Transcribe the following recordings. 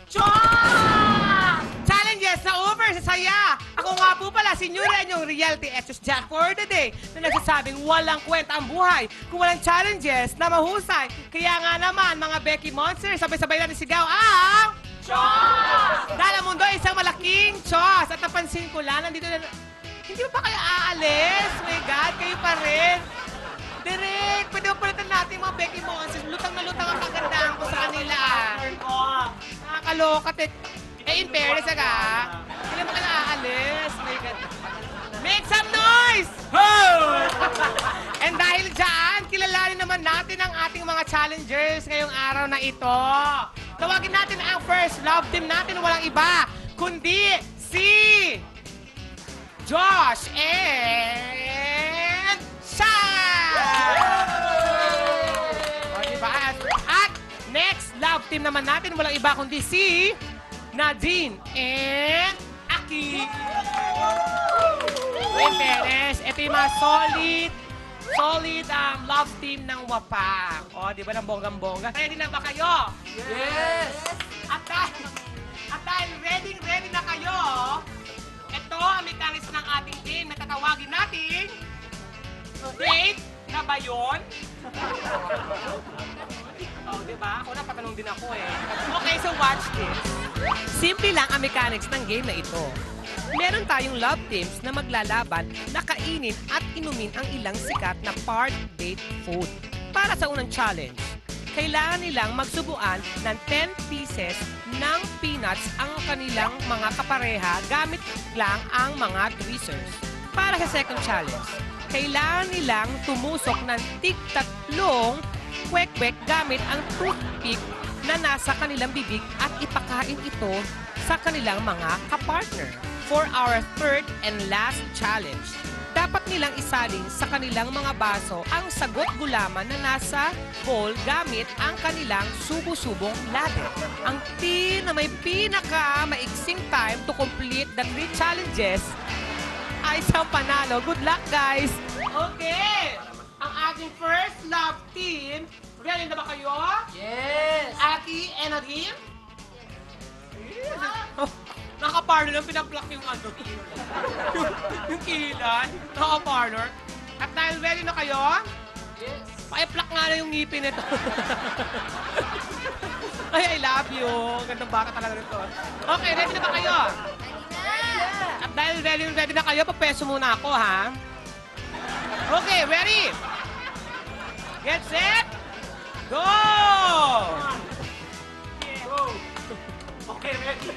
Chua! Challenges na over sa saya! Ako nga po pala si Nuren, yung reality actress dyan for the day na nagsasabing walang kwenta ang buhay kung walang challenges na mahusay. Kaya nga naman, mga Becky Monsters, sabay-sabay natin sigaw ang... Chos! Dahil ang mundo ay isang malaking chos. At napansin ko lang, nandito na... Hindi mo pa kayo aalis? My God, kayo pa rin. Direk, pwede ba palitan natin yung mga Becky Monsters? Lutang na lutang ang kagandahan ko sa kanila. Nakakaloka. In fairness, hindi mo kayo aalis. My God. Make some noise! Ho! And dahil dyan, kilalanin naman natin ang ating mga challengers ngayong araw na ito. Tawagin natin ang first love team natin, walang iba, kundi si Josh and Shai! O, diba? At next love team naman natin, walang iba kundi si Nadine and Aki. In fairness, ito yung mga solid love team ng Wapang. O, di ba, ng bonggang-bongga? Ready na ba kayo? Yes! At dahil ready na kayo, ito ang mechanics ng ating game na tatawagin natin. Date na ba yun? Oh, di ba? Ako na, patanong din ako eh. Okay, so watch this. Simple lang ang mechanics ng game na ito. Meron tayong love teams na maglalaban na kainin at inumin ang ilang sikat na part-date food. Para sa unang challenge, kailangan nilang magsubuan ng 10 pieces ng peanuts ang kanilang mga kapareha gamit lang ang mga tweezers. Para sa second challenge, kailangan nilang tumusok ng tig-tatlong kwek-kwek gamit ang toothpick na nasa kanilang bibig at ipakain ito sa kanilang mga kapartner. For our third and last challenge, dapat nilang isalin sa kanilang mga baso ang sagot gulaman na nasa bowl gamit ang kanilang subo-subong ladder. Ang team na may pinaka-maiksing time to complete the 3 challenges ay isang panalo. Good luck, guys! Okay! Ang ating first love team, ready na ba kayo? Yes! Aki and Nadine? Yes! Naka-partner lang, pinag-block yung ano. yung kilay. Naka-partner. At dahil ready na kayo, Yes! pa-pluck nga na yung ngipin nito. Ay, I love you. Gandang bata talaga nito. Okay, ready na ba kayo? At dahil ready na kayo, papeso muna ako, ha? Okay, ready? Get set! Go! Okay, ready?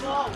Go!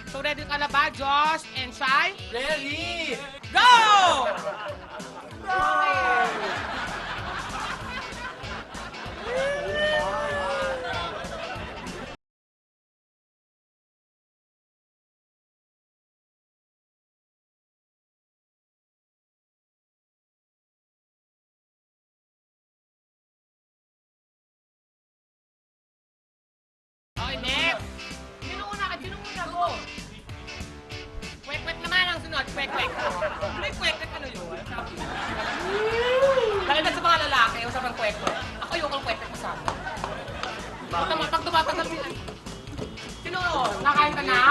So ready ka na ba, Josh and Shai? Ready! Go! Okay, next. Sino una? Sino una ko? Kwek-kwek naman ang sunod. Kwek-kwek. Kwek-kwek. Ano yun? Dahil na sa mga lalaki, usapang kwek-kwek. Ako yung kwek-kwek kasama. Pag tumatagal sila. Sino? Nakain ka na?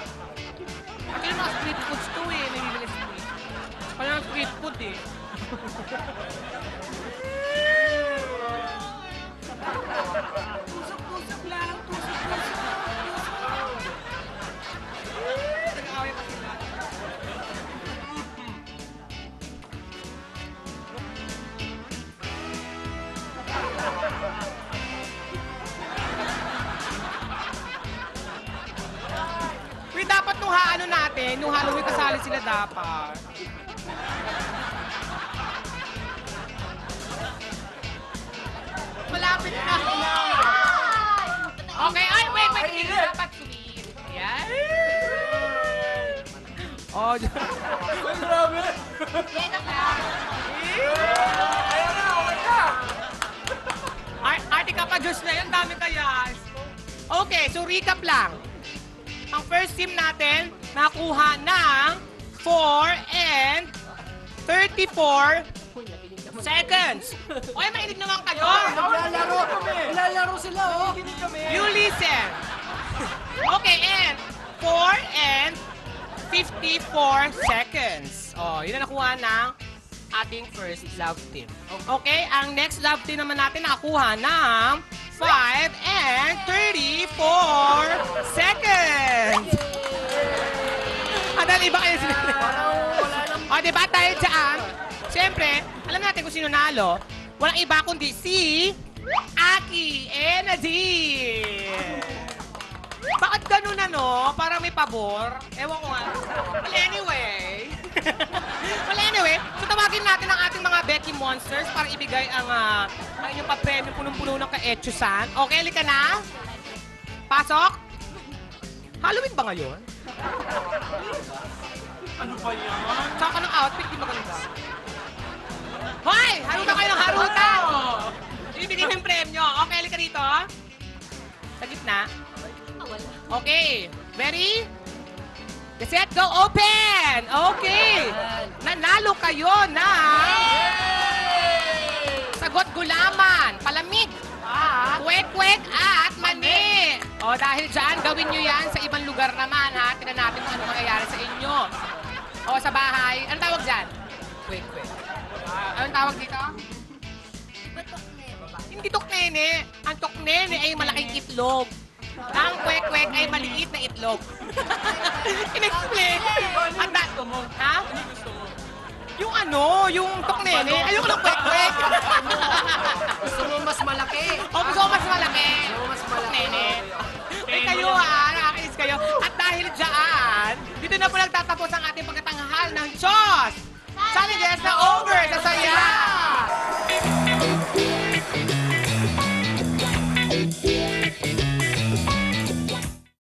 Actually, mga street foods to eh. Nabibili sa street. Kaya ng street food eh. Tusok-tusok lang. Tusok-tusok. Nag-aaway pa sila. Wait, dapat nung haano natin, nung Halloween kasali sila dapat. Malapit na. Okay, ay, wait, hindi dapat sweet. Ayan. Oh, Ay, grabe! yan ang lang. Ayan na, okay na! Arte ka pa, Diyos na yan, dami kaya. Okay, so recap lang. Ang first team natin, nakuha ng 4 and 34 seconds. Okay, mainig naman kayo. Naglalaro kami! Naglalaro sila, oh! Kikinig kami! You listen. Okay, and 4 and 54 seconds. Oh, yun ang nakuha ng ating first love team. Okay, ang next love team naman natin nakakuha ng 5 and 34 seconds. Dahil iba kayo sila. O, diba? Dahil dyan, siyempre, alam natin kung sino nalo. Walang iba kundi si Aki Enadine. Bakit ganun ano? Parang may pabor? Ewan ko nga. Well, anyway. Well, anyway, so tawagin natin ang ating mga Becky Monsters para ibigay ang inyong pa-premyo punong-puno ng ka-etchusan. Okay, halika na. Pasok. Halloween ba ngayon? Ano ba yan? Saka ng outfit, di maganda. Hoy! Harutan kayo ng harutan! Ibigay mo yung premyo. Okay, halika dito. Sa gitna. Okay. Ready? Get set, go, open! Okay. Nanalo kayo na sagot gulaman, palamig, kwek-kwek at mani. O dahil dyan, gawin nyo yan sa ibang lugar naman ha. Tingnan natin kung ano mangyayari sa inyo. O sa bahay. Anong tawag dyan? Kwek-kwek. Anong tawag dito? Hindi toknene. Ang toknene ay malaking itlog. Ang kwek-kwek ay maliit na itlog. In-explain. At Gusto mo? ha? Ano gusto mo? Yung ano, yung toknene. Ayoko ng kwek-kwek. Gusto mo mas malaki? O gusto ko mas malaki. Gusto mo mas malaki? Toknene. Eh kayo ha, nakakainis kayo. At dahil dyan, dito na po nagtatapos ang ating pagkatanghal ng Diyos. Challenges na over sa saya.